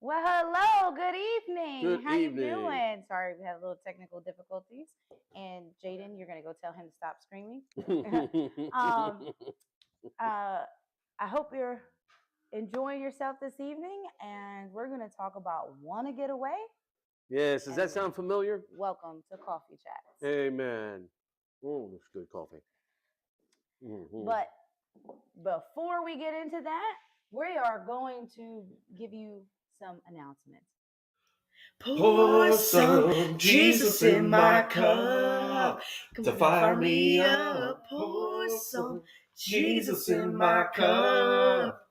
Well, hello, good evening. Good How you evening. doing? Sorry, we had a little technical difficulties. And Jayden, you're gonna go tell him to stop screaming. um, I hope you're enjoying yourself this evening, and we're gonna talk about wanna get away. Yes, does that And sound familiar? welcome to Coffee Chats. Amen. Oh, that's good coffee. But before we get into that, we are going to give you some announcements. Pour some Jesus in my cup to fire me up. Pour some Jesus in my cup.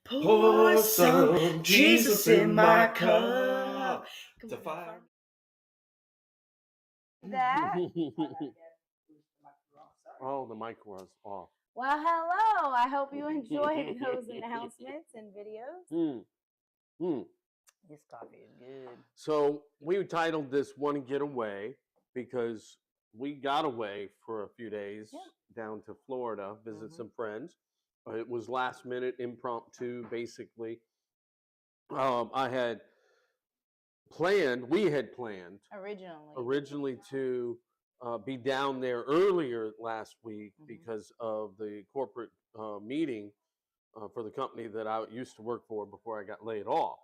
Pour some Jesus in my cup to fire That. Oh, the mic was off. Well, hello. I hope you enjoyed those announcements and videos. This coffee is good. So we titled this "One Get Away" because we got away for a few days down to Florida, visit some friends. It was last minute, impromptu, basically. I had we had planned originally to be down there earlier last week because of the corporate meeting for the company that I used to work for before I got laid off.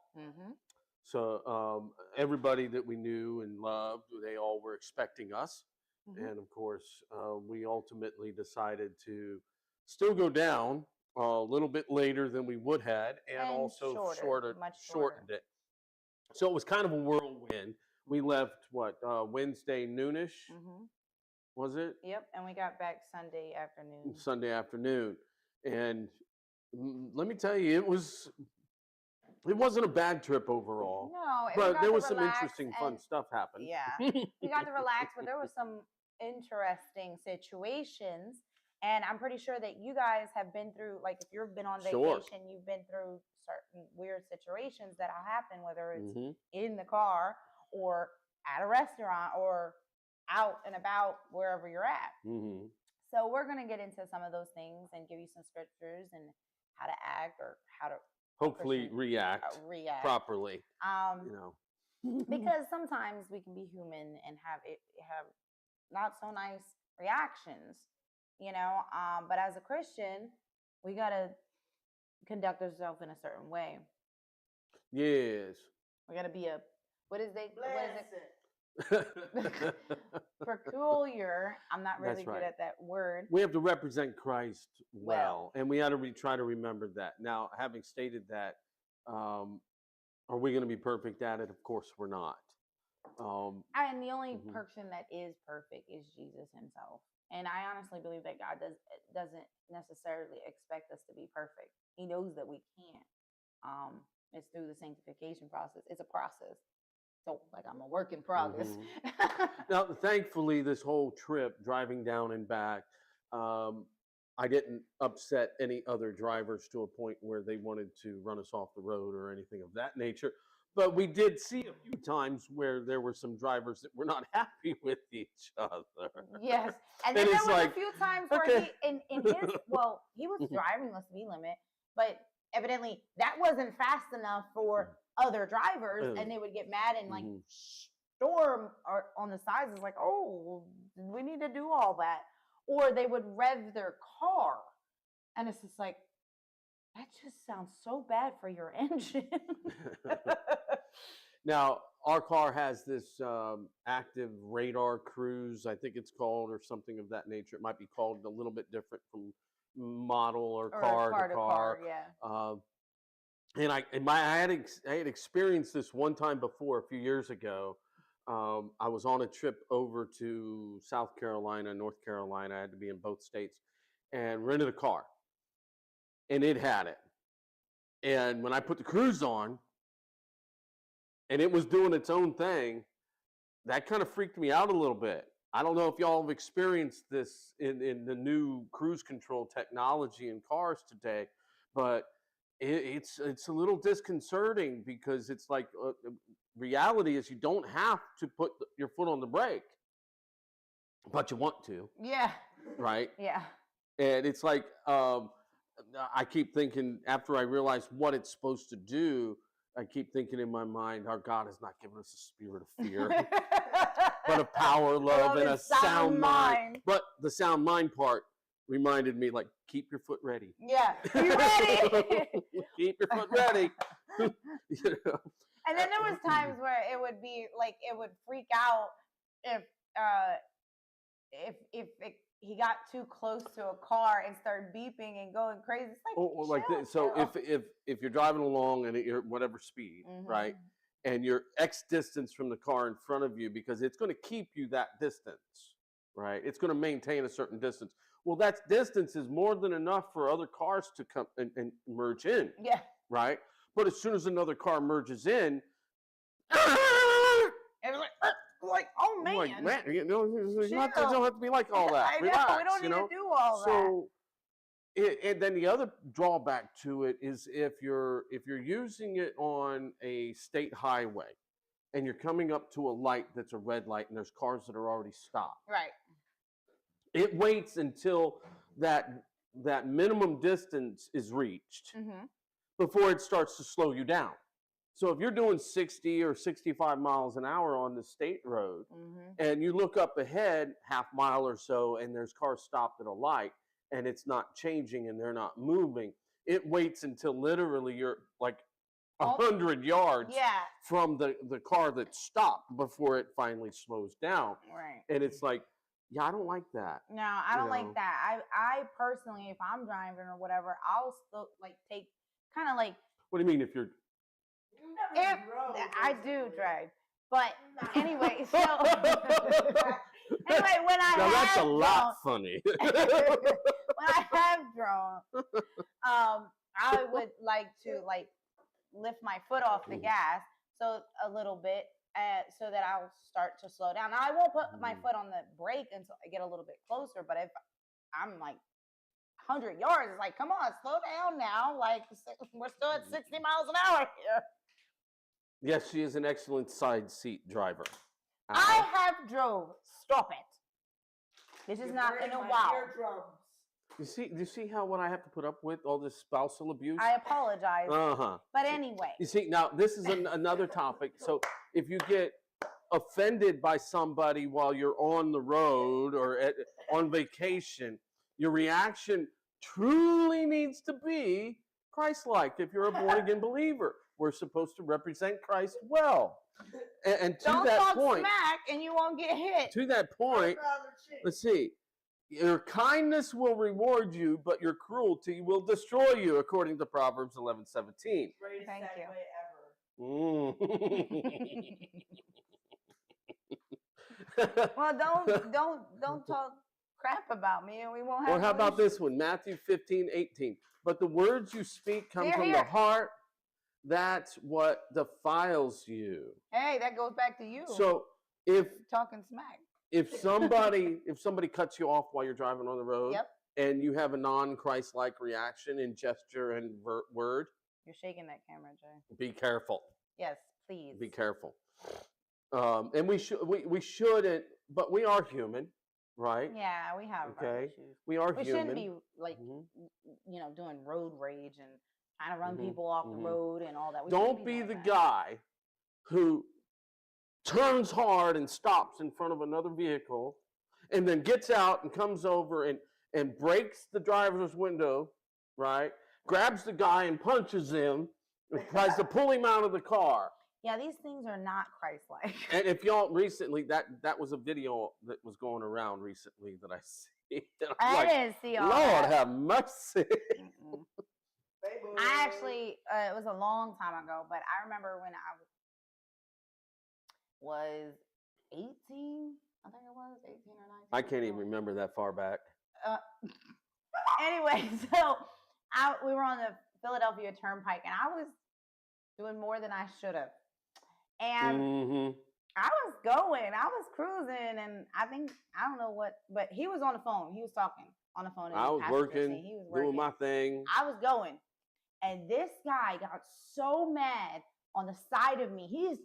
So everybody that we knew and loved, they all were expecting us. And of course, we ultimately decided to still go down a little bit later than we would had, and also shortened it. So it was kind of a whirlwind. We left Wednesday noonish, was it? Yep, and we got back Sunday afternoon. Sunday afternoon, and let me tell you, it wasn't a bad trip overall. No, but there was some interesting, fun stuff happened. Yeah, we got to relax, but there was some interesting situations. And I'm pretty sure that you guys have been through, like, if you've been on vacation, you've been through certain weird situations that happen, whether it's in the car or at a restaurant or out and about wherever you're at. So we're going to get into some of those things and give you some scriptures and how to act or how to hopefully react properly. Because sometimes we can be human and have not so nice reactions, but as a Christian, we got to conduct ourselves in a certain way. Yes. We got to be what is it? Peculiar. I'm not really good at that word. We have to represent Christ well. And we ought to try to remember that. Now, having stated that, are we going to be perfect at it? Of course we're not. And the only person that is perfect is Jesus himself. And I honestly believe that God doesn't necessarily expect us to be perfect. He knows that we can't. It's through the sanctification process. It's a process. So, like, I'm a work in progress. Now, thankfully, this whole trip, driving down and back, I didn't upset any other drivers to a point where they wanted to run us off the road or anything of that nature. But we did see a few times where there were some drivers that were not happy with each other. Yes. And then there was a few times where he was driving the speed limit, but evidently that wasn't fast enough for other drivers, and they would get mad and like storm on the sides. It's like, oh, we need to do all that. Or they would rev their car, and it's just like, that just sounds so bad for your engine. Now, our car has this active radar cruise, I think it's called, or something of that nature. It might be called a little bit different from model or car to car. And I had experienced this one time before, a few years ago. I was on a trip over to South Carolina, North Carolina. I had to be in both states, and rented a car. and it had it. And when I put the cruise on, and it was doing its own thing, that kind of freaked me out a little bit. I don't know if y'all have experienced this in the new cruise control technology in cars today, but it's a little disconcerting because it's like reality is you don't have to put your foot on the brake, but you want to. Yeah. Right? Yeah. And it's like I keep thinking after I realize what it's supposed to do, I keep thinking in my mind, our God has not given us a spirit of fear, but of power, love, and a sound mind. But the sound mind part reminded me, like, keep your foot ready. Yeah, be ready. Keep your foot ready. You know? And then there was times where it would be like it would freak out if he got too close to a car and started beeping and going crazy. It's like, so if you're driving along and you're whatever speed, right, and you're X distance from the car in front of you, because it's going to keep you that distance, right? It's going to maintain a certain distance. Well, that distance is more than enough for other cars to come and merge in. Yeah. Right? But as soon as another car merges in, it was like, oh man. Like, man, you know, it don't have to be like all that. I know, Relax, we don't need to do all that. So, and then the other drawback to it is if you're using it on a state highway and you're coming up to a light that's a red light and there's cars that are already stopped. Right. It waits until that minimum distance is reached before it starts to slow you down. So if you're doing 60 or 65 miles an hour on the state road and you look up ahead half mile or so and there's cars stopped at a light and it's not changing and they're not moving, it waits until literally you're like 100 yards from the car that stopped before it finally slows down. Right. And it's like, yeah, I don't like that. No, I don't like that. I personally, if I'm driving or whatever, I'll still like take kind of like. What do you mean if you're? If I do drive, but anyway, so anyway, when I now have that's a drone, lot funny. when I have drone, I would like to like lift my foot off the gas so a little bit. So that I'll start to slow down. Now I won't put my foot on the brake until I get a little bit closer. But if I'm like 100 yards, it's like, come on, slow down now. Like we're still at 60 miles an hour here. Yes, she is an excellent side seat driver. I have drove. Stop it. This is not in a while. You see how what I have to put up with, all this spousal abuse? I apologize. But anyway. You see, now this is another topic. So if you get offended by somebody while you're on the road or on vacation, your reaction truly needs to be Christ-like. If you're a born-again believer, we're supposed to represent Christ well. And to that point, don't talk smack and you won't get hit. To that point, let's see. Your kindness will reward you, but your cruelty will destroy you, according to Proverbs 11:17. Thank you. Well, don't talk crap about me, and we won't have. Or how about this one, Matthew 15:18? But the words you speak come from the heart. That's what defiles you. Hey, that goes back to you. So if talking smack. If somebody cuts you off while you're driving on the road, and you have a non-Christ-like reaction in gesture and word, you're shaking that camera, Jay. Be careful. Yes, please. Be careful. And we shouldn't, but we are human, right? Yeah, we have our issues. We are human. We shouldn't be like doing road rage and trying to run people off the road and all that. Don't be the guy who turns hard and stops in front of another vehicle and then gets out and comes over and breaks the driver's window, right? Grabs the guy and punches him and tries to pull him out of the car. Yeah, these things are not Christ-like. And if y'all recently, that was a video that was going around recently that I see. I didn't see all Lord that. have mercy. I actually, it was a long time ago, but I remember when I was 18, I think it was 18 or 19. I can't even remember that far back. Anyway, so we were on the Philadelphia Turnpike, and I was doing more than I should have. And I was going, I was cruising, and I don't know what, but he was on the phone. He was talking on the phone. I was working, he was working, doing my thing. I was going. And this guy got so mad on the side of me. He's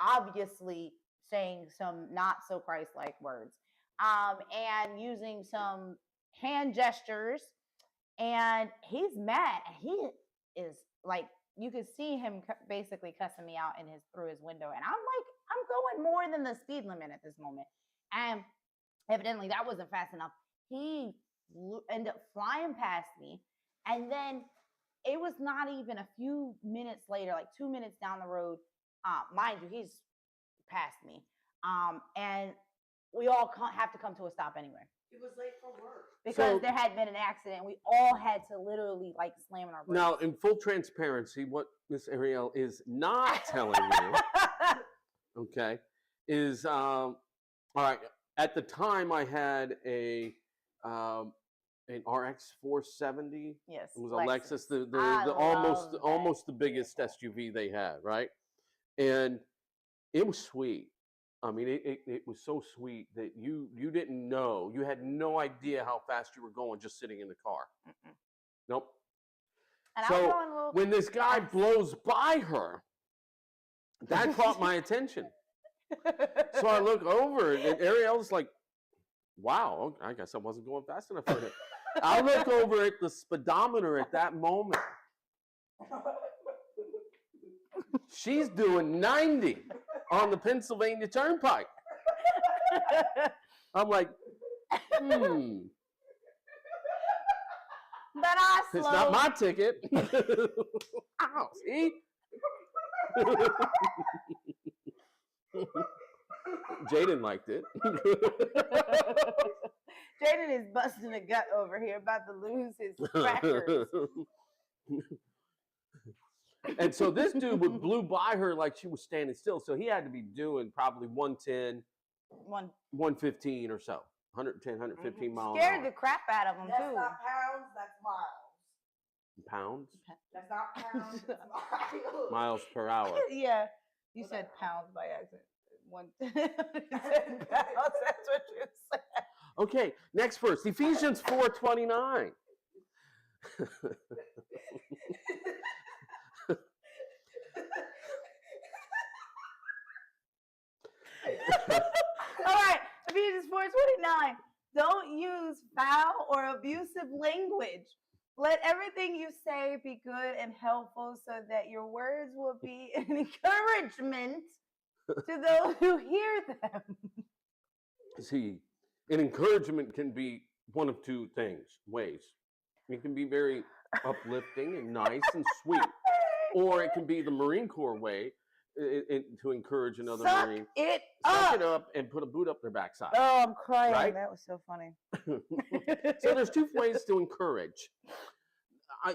obviously saying some not so Christ-like words, and using some hand gestures. And he's mad. And he is like, you could see him basically cussing me out through his window. And I'm like, I'm going more than the speed limit at this moment. And evidently that wasn't fast enough. He ended up flying past me. And then it was not even a few minutes later, like 2 minutes down the road. Mind you, he's past me. And we all have to come to a stop anyway. He was late for work. Because there had been an accident. We all had to literally like slam in our brakes. Now, in full transparency, what Miss Ariel is not telling you, okay, is all right. At the time, I had an RX 470. Yes, it was a Lexus, the almost the biggest SUV they had, right? And it was sweet. I mean, it was so sweet that you didn't know. You had no idea how fast you were going just sitting in the car. Nope. And so when this guy blows by her, that caught my attention. So I look over, and Ariel's like, wow, I guess I wasn't going fast enough for him. I look over at the speedometer at that moment. She's doing 90 on the Pennsylvania Turnpike. I'm like, But I slowed. It's not my ticket. Ow, see? Jayden liked it. Jayden is busting a gut over here, about to lose his crackers. And so this dude blew by her like she was standing still. So he had to be doing probably 110, 115 or so. 110, 115 miles. Scared the crap out of him, That's too. not pounds, that's miles. Pounds? That's not pounds, that's miles. Miles per hour. Yeah. You said pounds by accident. You said pounds, that's what you said. Okay, next verse. Ephesians 4:29. All right, Ephesians 4:29. Don't use foul or abusive language. Let everything you say be good and helpful, so that your words will be an encouragement to those who hear them. See, an encouragement can be one of two ways. It can be very uplifting and nice and sweet, or it can be the Marine Corps way to encourage another Marine. Suck it up and put a boot up their backside. Oh, I'm crying. Right? That was so funny. So there's two ways to encourage.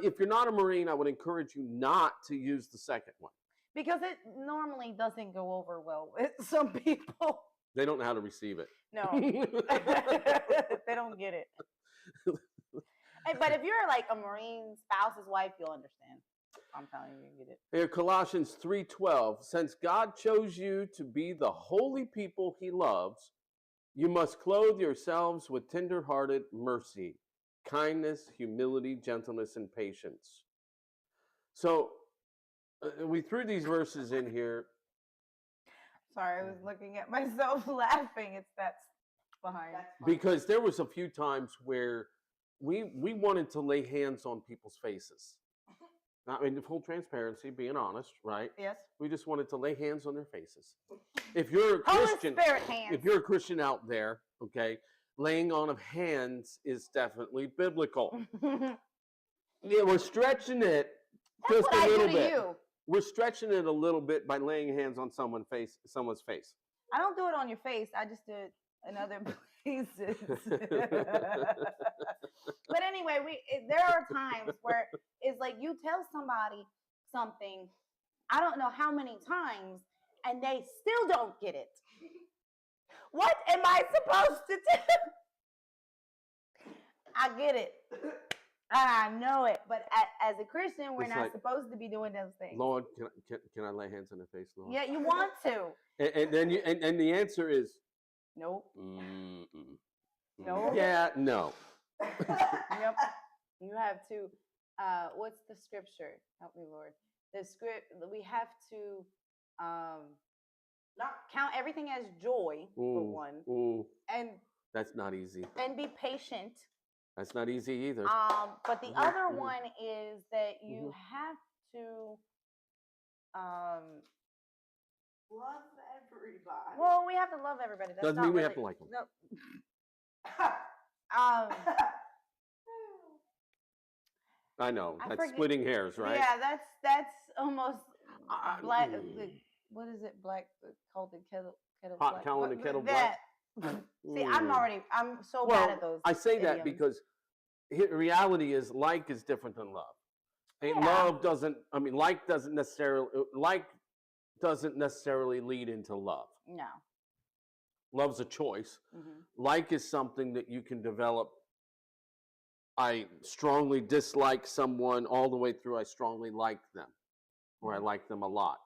If you're not a Marine, I would encourage you not to use the second one. Because it normally doesn't go over well with some people. They don't know how to receive it. No. They don't get it. But if you're like a Marine spouse's wife, you'll understand. I'm telling you, you get it. Here, Colossians 3:12. Since God chose you to be the holy people he loves, you must clothe yourselves with tender-hearted mercy, kindness, humility, gentleness, and patience. So we threw these verses in here. Sorry, I was looking at myself laughing. That's behind. Because there was a few times where we wanted to lay hands on people's faces. I mean, full transparency, being honest, right? Yes. We just wanted to lay hands on their faces. If you're a Christian, if you're a Christian out there, okay, laying on of hands is definitely biblical. Yeah, we're stretching it just a little bit. We're stretching it a little bit by laying hands on someone's face. I don't do it on your face. I just do it in other places. But anyway, there are times where it's like you tell somebody something, I don't know how many times, and they still don't get it. What am I supposed to do? I get it. I know it, but as a Christian, we're It's not like, supposed to be doing those things. Lord, can I lay hands on their face, Lord? Yeah, you want to. And then and the answer is Nope. Nope. Yeah, no. Yep. You have to. What's the scripture? Help me, Lord. The script. We have to not count everything as joy for one, and that's not easy. And be patient. That's not easy either. But the other one is that you have to love everybody. Well, we have to love everybody. That's doesn't not mean we really, have to like them. No. I know that's splitting hairs, right? Yeah, that's almost black. What is it? Black called the kettle. Pot black. calling the kettle black. See, I'm so bad at those. I say idioms. that because reality is like is different than love. And love doesn't. I mean, like doesn't necessarily lead into love. No. Love's a choice. Like is something that you can develop. I strongly dislike someone all the way through. I strongly like them, or I like them a lot.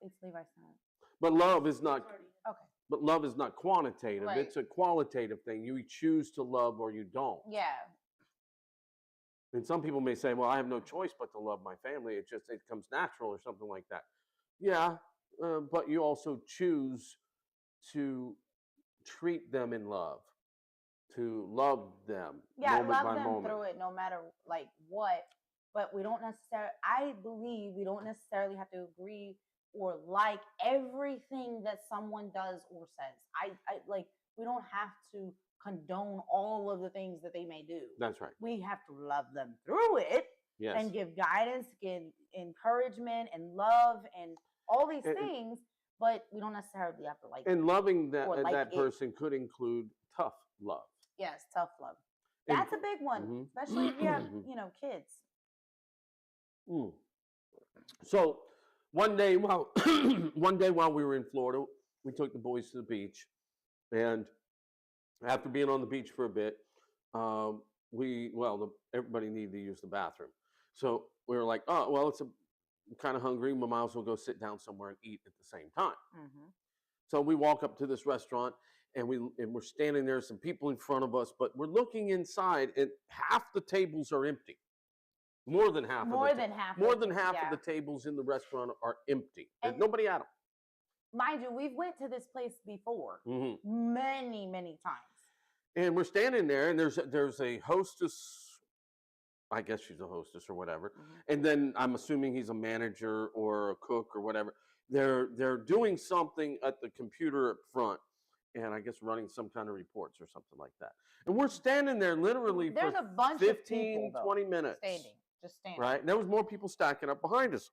It's Levi's son. But love is not. Okay. But love is not quantitative. Right. It's a qualitative thing. You choose to love or you don't. Yeah. And some people may say, well, I have no choice but to love my family. It comes natural or something like that. Yeah, but you also choose to treat them in love, to love them moment love by them moment. through it no matter like what. But we don't necessarily, I believe we don't necessarily have to agree or like everything that someone does or says. I like, we don't have to condone all of the things that they may do. That's right. We have to love them through it. Yes. And give guidance, give encouragement and love and all these things, but we don't necessarily have to like and loving that like that person could include tough love. Yes, tough love. That's a big one, especially if you have, kids. So one day while we were in Florida, we took the boys to the beach, and after being on the beach for a bit, everybody needed to use the bathroom. So we were like, oh, well, I'm kind of hungry. We might as well go sit down somewhere and eat at the same time. So we walk up to this restaurant, and we're standing there, some people in front of us, but we're looking inside, and half the tables are empty. More than half of the tables in the restaurant are empty. There's nobody at them. Mind you, we've went to this place before, many, many times. And we're standing there, and there's a hostess. I guess she's a hostess or whatever. And then I'm assuming he's a manager or a cook or whatever. They're doing something at the computer up front, and I guess running some kind of reports or something like that. And we're standing there literally There's for a bunch 15, of people, 20 minutes. Just standing. Right? And there was more people stacking up behind us.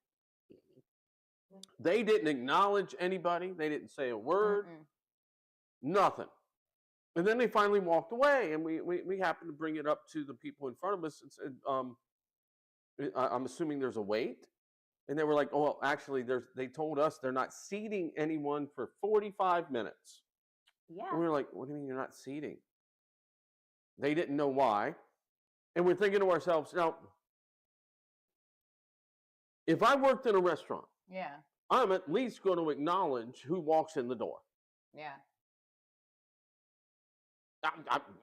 They didn't acknowledge anybody. They didn't say a word. Nothing. And then they finally walked away, and we happened to bring it up to the people in front of us and said, I'm assuming there's a wait. And they were like, oh, well, actually, they told us they're not seating anyone for 45 minutes. Yeah. And we were like, what do you mean you're not seating? They didn't know why. And we're thinking to ourselves, now, if I worked in a restaurant, I'm at least going to acknowledge who walks in the door. Yeah.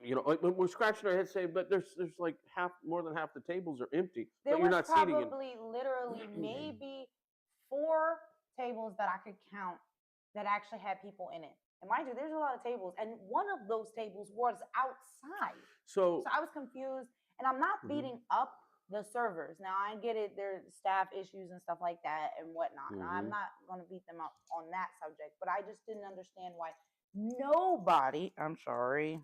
We're scratching our heads saying, but there's like more than half the tables are empty. There but you're was not seating probably literally maybe 4 tables that I could count that actually had people in it. And mind you, there's a lot of tables, and one of those tables was outside. So I was confused, and I'm not beating up the servers. Now I get it, there's staff issues and stuff like that and whatnot. Now, I'm not going to beat them up on that subject, but I just didn't understand why nobody, I'm sorry,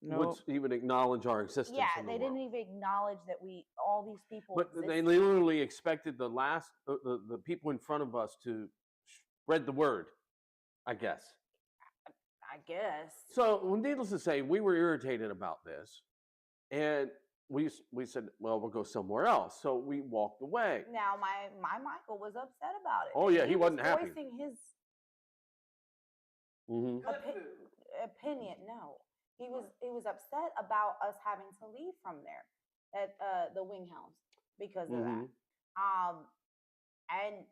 would even acknowledge our existence. Yeah, they didn't even acknowledge that all these people But they literally expected the people in front of us to spread the word, I guess. So, needless to say, we were irritated about this, and we said, well, we'll go somewhere else. So we walked away. Now, my Michael was upset about it. Oh, yeah, he wasn't happy. Voicing his opinion. No, he was upset about us having to leave from there. at the Wing House because of Mm-hmm. that. And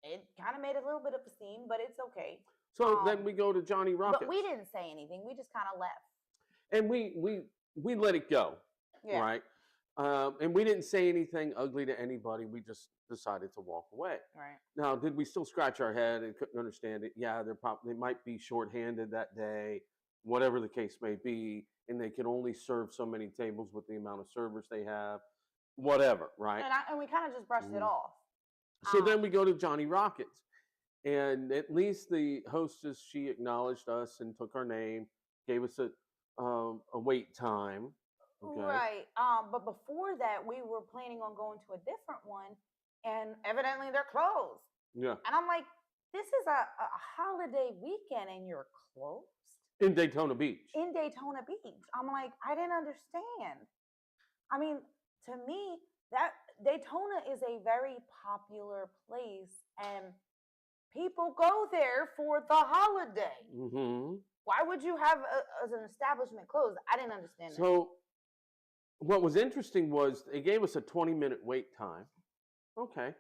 it kind of made a little bit of a scene, but it's okay. So then we go to Johnny Rockets. But we didn't say anything. We just kind of left. And we let it go, Yeah. right? And we didn't say anything ugly to anybody. We just decided to walk away. Right. Now, did we still scratch our head and couldn't understand it? Yeah, they might be shorthanded that day, whatever the case may be, and they can only serve so many tables with the amount of servers they have, whatever, right? And we kind of just brushed it off. So then we go to Johnny Rockets, and at least the hostess, she acknowledged us and took our name, gave us a wait time. Okay. Right. But before that, we were planning on going to a different one, and evidently they're closed. Yeah. And I'm like, this is a holiday weekend, and you're closed? In Daytona Beach. In Daytona Beach. I'm like, I didn't understand. I mean, to me, that Daytona is a very popular place, and people go there for the holiday. Mm-hmm. Why would you have an establishment closed? I didn't understand that. So what was interesting was they gave us a 20-minute wait time. Okay.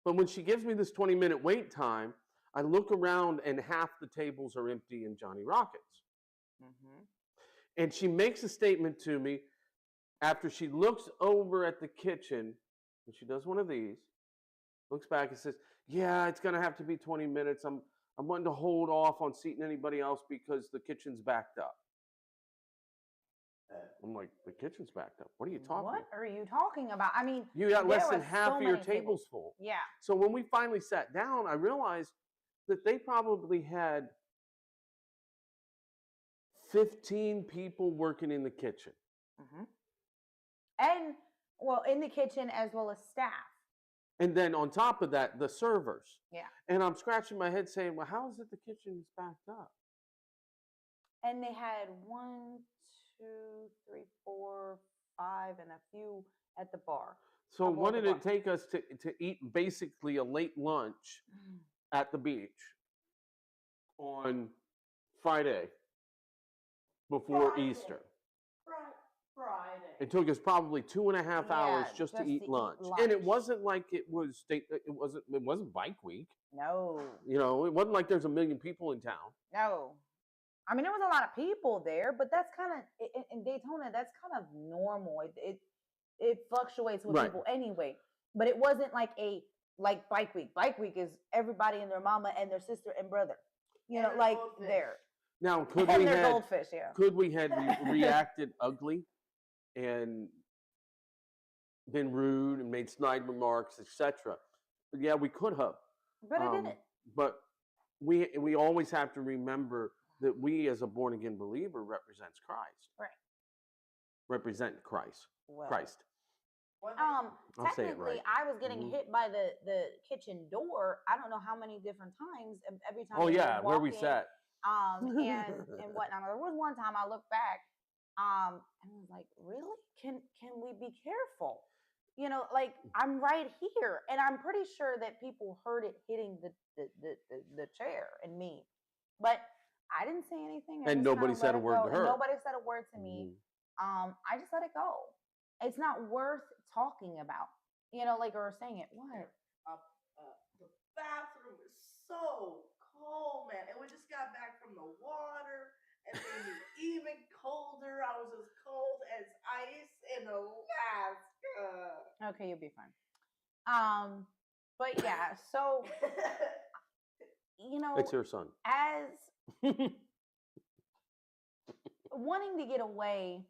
But when she gives me this 20-minute wait time, I look around and half the tables are empty in Johnny Rockets. Mm-hmm. And she makes a statement to me after she looks over at the kitchen, and she does one of these, looks back and says, yeah, it's going to have to be 20 minutes. I'm wanting to hold off on seating anybody else because the kitchen's backed up. I'm like, the kitchen's backed up. What are you talking about? What are you talking about? I mean, you got less than was half so of your many tables full. Yeah. So when we finally sat down, I realized that they probably had 15 people working in the kitchen. Mm-hmm. And, well, in the kitchen as well as staff. And then on top of that, the servers. Yeah. And I'm scratching my head saying, well, how is it the kitchen's backed up? And they had 1, 2, 3, 4, 5, and a few at the bar. So what did it take us to eat basically a late lunch at the beach on Friday before Easter? Friday. It took us probably 2.5 hours just to eat lunch. And it wasn't like it wasn't bike week. No. You know, it wasn't like there's a million people in town. No. I mean, there was a lot of people there, but that's kind of, in Daytona, that's kind of normal. It fluctuates with people anyway. But it wasn't like bike week. Bike week is everybody and their mama and their sister and brother. You know, like there. Now, could we had reacted ugly and been rude and made snide remarks, etc.? Yeah, we could have. But I didn't. But we always have to remember that we, as a born again believer, represents Christ. Right. Represent Christ. Well, Christ. Technically, say it right. I was getting hit by the kitchen door. I don't know how many different times. Every time. Oh yeah, where we sat. And whatnot. There was one time I looked back, and was like, really? Can we be careful? You know, like I'm right here, and I'm pretty sure that people heard it hitting the chair and me, but I didn't say anything. And nobody said a word to her. Nobody said a word to me. I just let it go. It's not worth talking about, you know, like or saying it. What? The bathroom is so cold, man, and we just got back from the water, and it made me even colder. I was as cold as ice in Alaska. Okay, you'll be fine. But yeah, so you know, It's your son. as wanting to get away,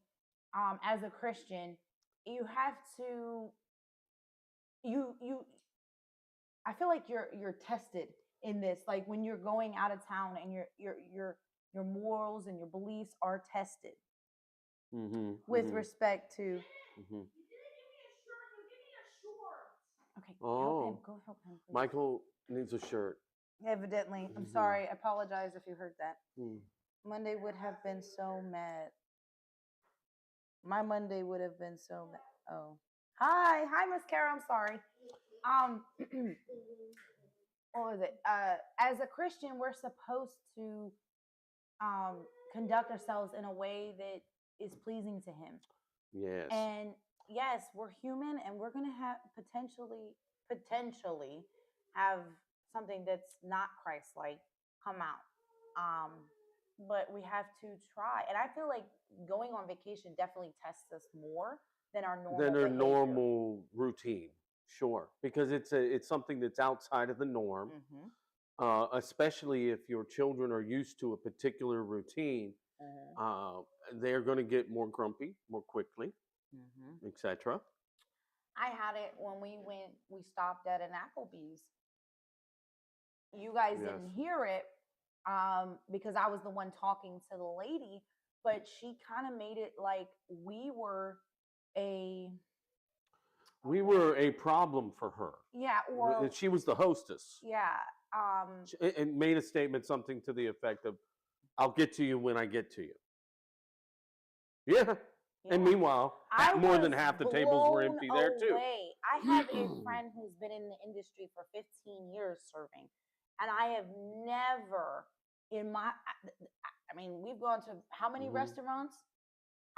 as a Christian, you have to. I feel like you're tested in this, like when you're going out of town and your morals and your beliefs are tested with respect to. Mm-hmm. Okay, Oh, go help him. Please. Michael needs a shirt. Evidently, I'm sorry. I apologize if you heard that. Mm. Monday would have been so mad. My Monday would have been so mad. Oh, hi, Miss Kara. I'm sorry. What was it? As a Christian, we're supposed to conduct ourselves in a way that is pleasing to Him. Yes. And yes, we're human, and we're gonna have potentially have something that's not Christ-like come out. But we have to try. And I feel like going on vacation definitely tests us more than our normal Than our behavior. normal routine. Sure, because it's something that's outside of the norm. Especially if your children are used to a particular routine, they're going to get more grumpy more quickly, etc. I had it when we stopped at an Applebee's. You guys didn't hear it because I was the one talking to the lady, but she kind of made it like we were a problem for her. Yeah, or she was the hostess. Yeah. And made a statement something to the effect of, "I'll get to you when I get to you." Yeah. And meanwhile, more than half the tables were empty there too. I have a friend who's been in the industry for 15 years serving, and I have never we've gone to how many restaurants?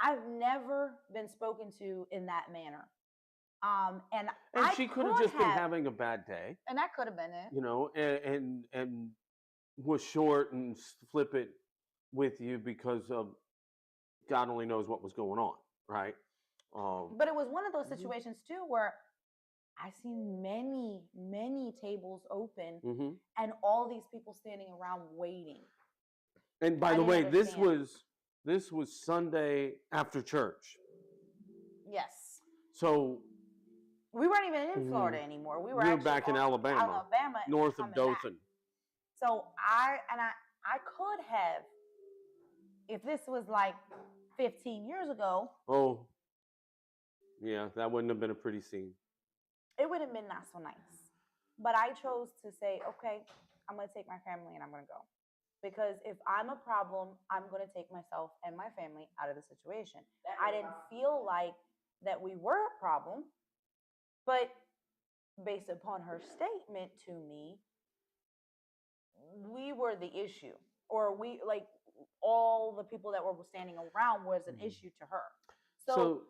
I've never been spoken to in that manner. And she could have just been having a bad day. And that could have been it. You know, and was short and flippant with you because of God only knows what was going on, right? But it was one of those situations too where I've seen many tables open and all these people standing around waiting. And by the way, this was Sunday after church. Yes. So we weren't even in Florida anymore. We were back in Alabama, north of Dothan. So I could have, if this was like 15 years ago. Oh, yeah, that wouldn't have been a pretty scene. It would have been not so nice. But I chose to say, okay, I'm going to take my family and I'm going to go. Because if I'm a problem, I'm going to take myself and my family out of the situation. I didn't feel like that we were a problem, but based upon her statement to me, we were the issue. Or all the people that were standing around was an issue to her. So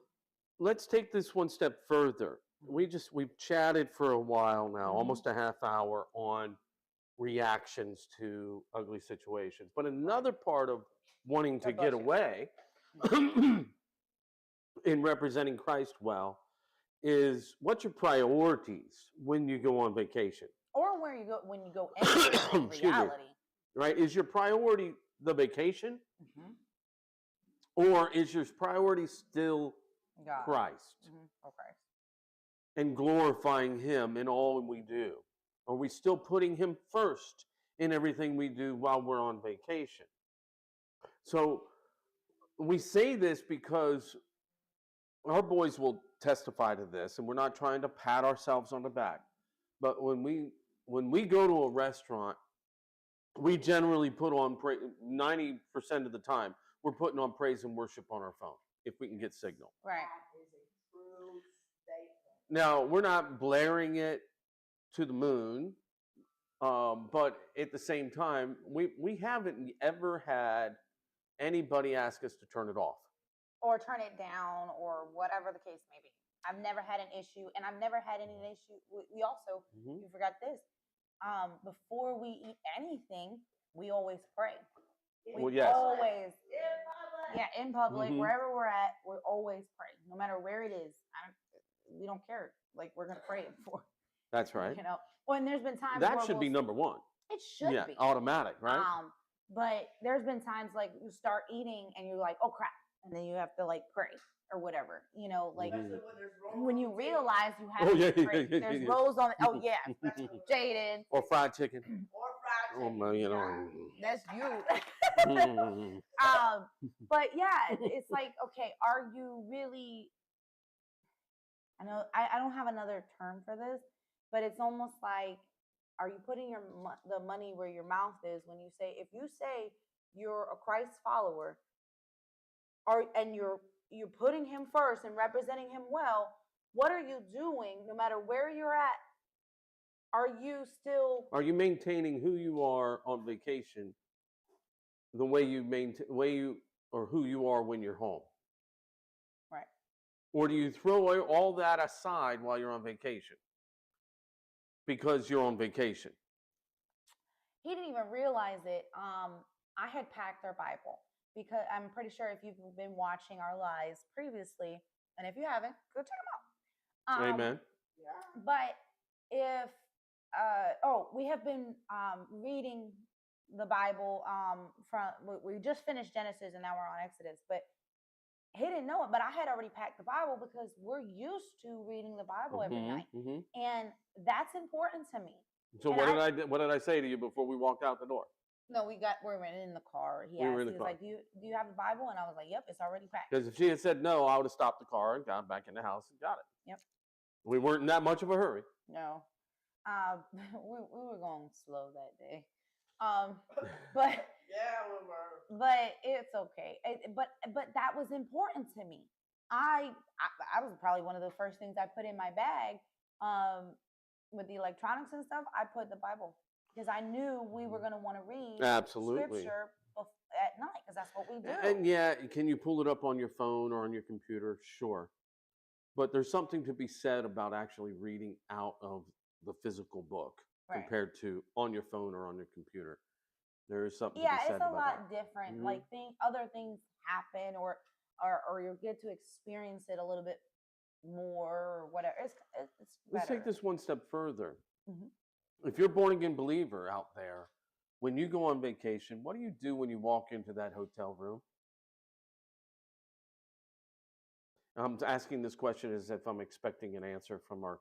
let's take this one step further. We've chatted for a while now, almost a half hour on reactions to ugly situations. But another part of wanting to get away in representing Christ well is what's your priorities when you go on vacation? Or when you go into reality. Right? Is your priority the vacation? Or is your priority still God. Christ? Okay. And glorifying Him in all we do? Are we still putting Him first in everything we do while we're on vacation? So we say this because our boys will testify to this, and we're not trying to pat ourselves on the back. But when we go to a restaurant, we generally put on 90% of the time we're putting on praise and worship on our phone if we can get signal. Right. That is a true statement. Now, we're not blaring it to the moon, but at the same time, we haven't ever had anybody ask us to turn it off. Or turn it down, or whatever the case may be. I've never had an issue, and I've never had any issue. We also, you forgot this, before we eat anything, we always pray. Always, in public, wherever we're at, we always pray, no matter where it is. We don't care. Like, we're gonna pray it for. That's right. You know, well, and there's been times that should be number one. It should be automatic, right? But there's been times like you start eating and you're like, oh crap, and then you have to like pray or whatever. You know, like when you realize you have to pray. There's rolls on it. Oh yeah, Jayden. Or fried chicken. Oh my, you know. That's you. But yeah, it's like, okay, are you really? I know I don't have another term for this, but it's almost like, are you putting the money where your mouth is when you say, if you say you're a Christ follower, and you're putting Him first and representing Him well, what are you doing no matter where you're at? Are you maintaining who you are on vacation the way you or who you are when you're home? Right. Or do you throw all that aside while you're on vacation? Because you're on vacation. He didn't even realize it. I had packed their Bible because I'm pretty sure if you've been watching our lives previously, and if you haven't, go check them out. Amen. Yeah. But if we have been reading the Bible we just finished Genesis and now we're on Exodus, but he didn't know it, but I had already packed the Bible because we're used to reading the Bible every night, and that's important to me. So what did I say to you before we walked out the door? No, we were in the car. He was like, "Do you have the Bible?" And I was like, "Yep, it's already packed." Because if she had said no, I would have stopped the car and got back in the house and got it. Yep. We weren't in that much of a hurry. No, we were going slow that day. But yeah, we were. But it's okay. But that was important to me. I was probably one of the first things I put in my bag. With the electronics and stuff, I put the Bible because I knew we were going to want to read scripture at night because that's what we do. And yeah, can you pull it up on your phone or on your computer? Sure. But there's something to be said about actually reading out of the physical book compared to on your phone or on your computer. There is something to be said about that. Yeah, it's a lot different. Like other things happen or you get to experience it a little bit more or whatever. It's Let's take this one step further. If you're a born again believer out there, when you go on vacation, what do you do when you walk into that hotel room? I'm asking this question as if I'm expecting an answer from our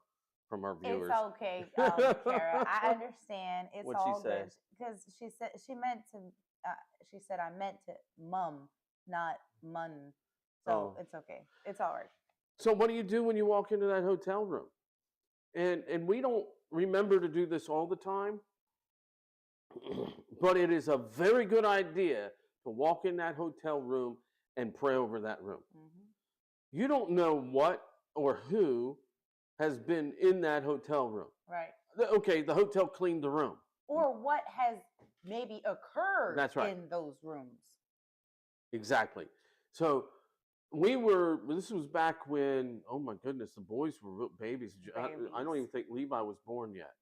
viewers. It's okay, Kara. I understand. It's What'd all she say? good because she said I meant to mum, not mun. So it's okay. It's all right. So what do you do when you walk into that hotel room? And we don't remember to do this all the time, but it is a very good idea to walk in that hotel room and pray over that room. You don't know what or who has been in that hotel room. Right. Okay, the hotel cleaned the room. Or what has maybe occurred in those rooms. Exactly. So this was back when, oh my goodness, the boys were babies. I don't even think Levi was born yet.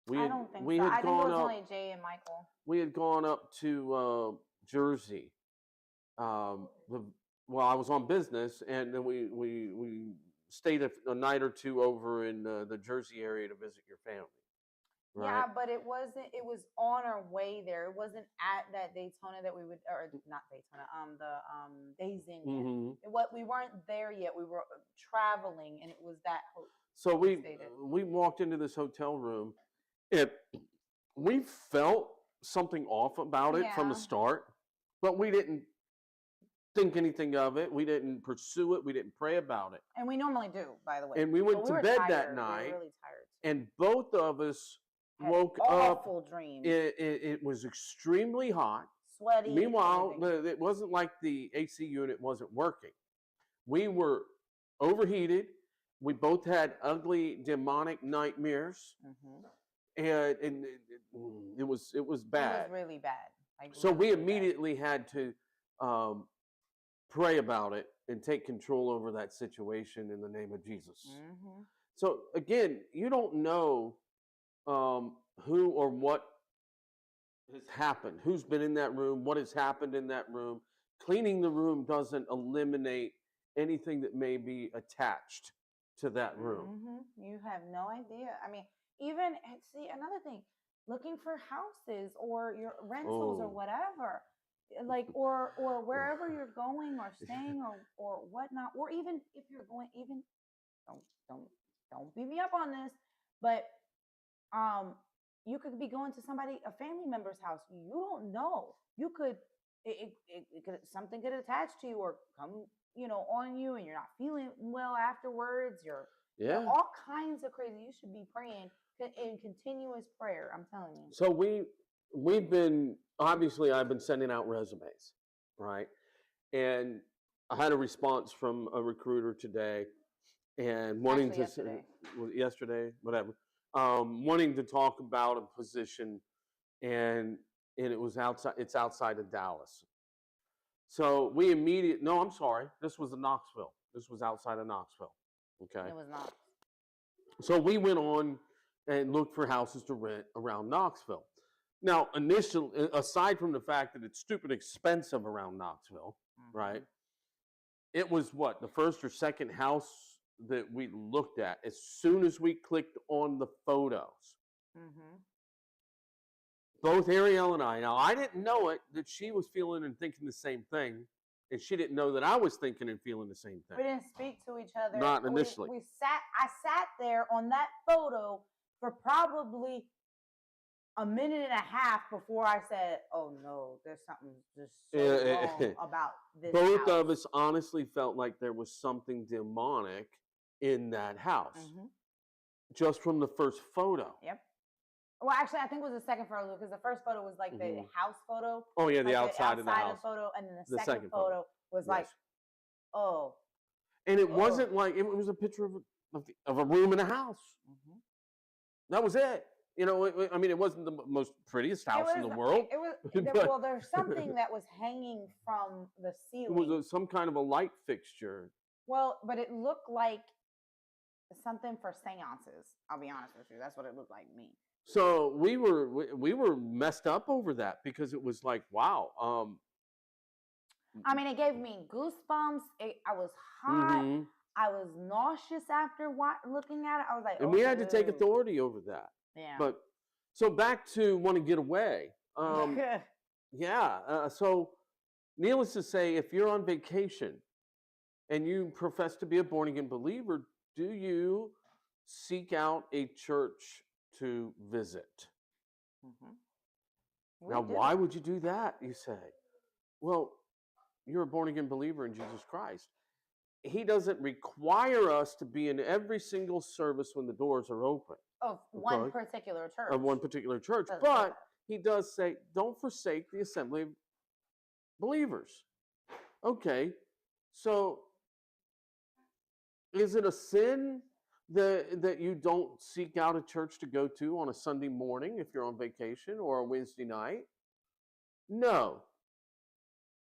I don't think so. I think it was only Jay and Michael. We had gone up to Jersey. I was on business, and then we stayed a night or two over in the Jersey area to visit your family. Right? Yeah, but it was on our way there. It wasn't at that Daytona that we would, or not Daytona, the Days Inn. We weren't there yet. We were traveling, and it was that. So we walked into this hotel room. We felt something off about it from the start, but we didn't think anything of it. We didn't pursue it. We didn't pray about it. And we normally do, by the way. And we went to bed that night. We were really tired. And both of us woke up. Awful dream. It was extremely hot. Sweaty. Meanwhile, it wasn't like the AC unit wasn't working. We were overheated. We both had ugly, demonic nightmares. And it was bad. It was really bad. So we immediately had to pray about it and take control over that situation in the name of Jesus. So again, you don't know who or what has happened, who's been in that room, what has happened in that room. Cleaning the room doesn't eliminate anything that may be attached to that room. You have no idea. I mean, even another thing, looking for houses or your rentals or whatever, like or wherever you're going or staying or whatnot, or even if you're going, even don't beat me up on this, but you could be going to a family member's house. You don't know. You could something could attach to you or come on you, and you're not feeling well afterwards. All kinds of crazy. You should be praying in continuous prayer. I'm telling you. So we've been, obviously I've been sending out resumes, right? And I had a response from a recruiter today, and wanting yesterday, whatever, wanting to talk about a position, and it's outside of Dallas. So we this was in Knoxville. This was outside of Knoxville. Okay. It was not. So we went on and looked for houses to rent around Knoxville. Now, initially, aside from the fact that it's stupid expensive around Knoxville, right? It was what, the first or second house that we looked at as soon as we clicked on the photos. Both Ariel and I, now I didn't know it, that she was feeling and thinking the same thing, and she didn't know that I was thinking and feeling the same thing. We didn't speak to each other. Not initially. I sat there on that photo for probably a minute and a half before I said, "Oh no, there's something just so wrong about this." Both house. of us honestly felt like there was something demonic in that house, just from the first photo. Yep. Well, actually, I think it was the second photo because the first photo was like the house photo. Oh yeah, like the outside of the house. Photo, and then the second photo was like, oh. And it wasn't like it was a picture of a room in a house. That was it. You know, I mean, it wasn't the most prettiest house in the world. It was well. There's something that was hanging from the ceiling. It was some kind of a light fixture. Well, but it looked like something for seances. I'll be honest with you. That's what it looked like to me. So we were messed up over that because it was like, wow. I mean, it gave me goosebumps. I was hot. I was nauseous after looking at it. I was like, and we had to take authority over that. Yeah. But so back to want to get away. So needless to say, if you're on vacation and you profess to be a born again believer, do you seek out a church to visit? Now, why would you do that, you say? Well, you're a born-again believer in Jesus Christ. He doesn't require us to be in every single service when the doors are open. Of one particular church. Of one particular church. But he does say, don't forsake the assembly of believers. Okay, so is it a sin that you don't seek out a church to go to on a Sunday morning if you're on vacation or a Wednesday night? No.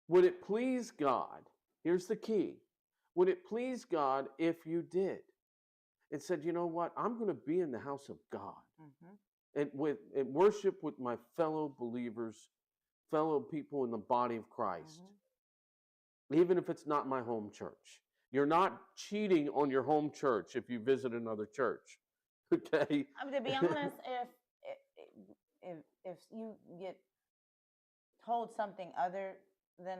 Would it please God? Here's the key. Would it please God if you did and said, you know what, I'm going to be in the house of God and worship with my fellow believers, fellow people in the body of Christ, even if it's not my home church. You're not cheating on your home church if you visit another church, okay? I mean, to be honest, if you get told something other than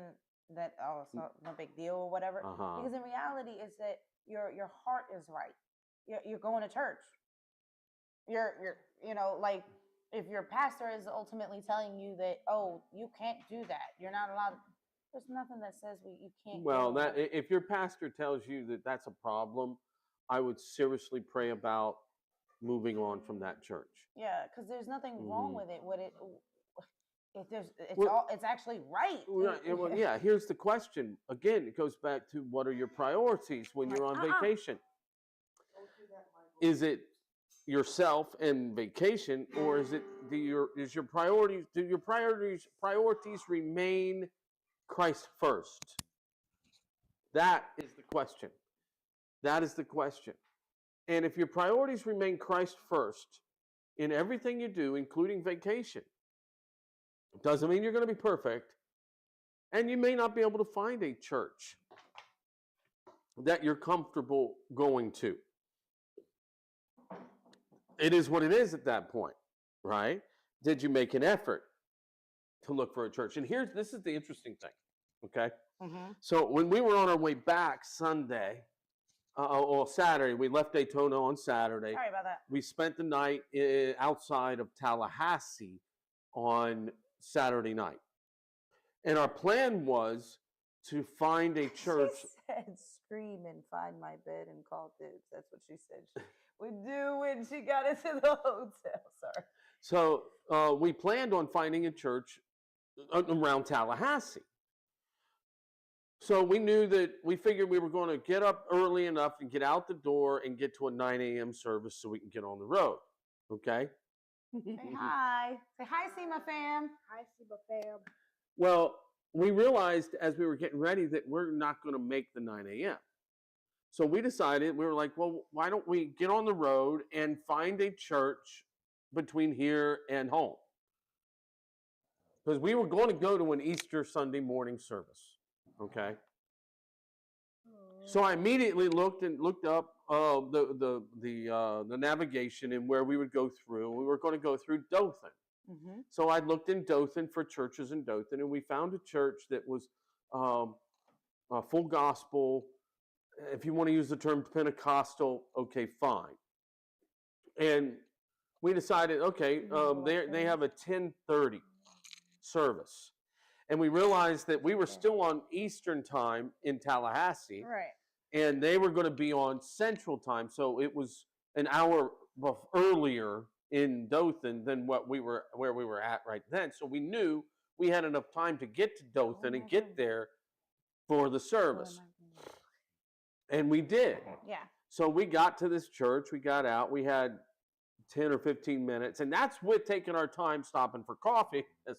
that, oh, it's no big deal or whatever, because in reality, is that your heart is right. You're going to church. You're like if your pastor is ultimately telling you that, oh, you can't do that, you're not allowed. There's nothing that says you can't. Well, if your pastor tells you that that's a problem, I would seriously pray about moving on from that church. Yeah, because there's nothing wrong with it. It's actually right. Well, yeah. Here's the question. Again, it goes back to what are your priorities when you're on vacation? Is it yourself and vacation, or is it is your priorities? Do your priorities remain Christ first? That is the question. That is the question. And if your priorities remain Christ first in everything you do, including vacation, it doesn't mean you're going to be perfect. And you may not be able to find a church that you're comfortable going to. It is what it is at that point, right? Did you make an effort to look for a church? And this is the interesting thing, okay? So when we were on our way back Saturday, we left Daytona on Saturday. Sorry about that. We spent the night outside of Tallahassee on Saturday night. And our plan was to find a church. She said, scream and find my bed and call dibs. That's what she said she would do when she got into the hotel. Sorry. So we planned on finding a church around Tallahassee. So we figured we were going to get up early enough and get out the door and get to a 9 a.m. service so we can get on the road. Okay? Say hi. Say hi, CEMA fam. Hi, CEMA fam. Well, we realized as we were getting ready that we're not going to make the 9 a.m. So we decided, we were like, well, why don't we get on the road and find a church between here and home? Because we were going to go to an Easter Sunday morning service. Okay. So I immediately looked up the navigation and where we would go through. We were going to go through Dothan. Mm-hmm. So I looked in Dothan for churches in Dothan, and we found a church that was full gospel. If you want to use the term Pentecostal, okay, fine. And we decided, okay, they have a 10:30 service. And we realized that we were still on Eastern time in Tallahassee. Right. And they were going to be on Central time. So it was an hour earlier in Dothan than where we were at right then. So we knew we had enough time to get to Dothan and get there for the service. And we did. Yeah. So we got to this church, we got out, we had 10 or 15 minutes, and that's with taking our time stopping for coffee, as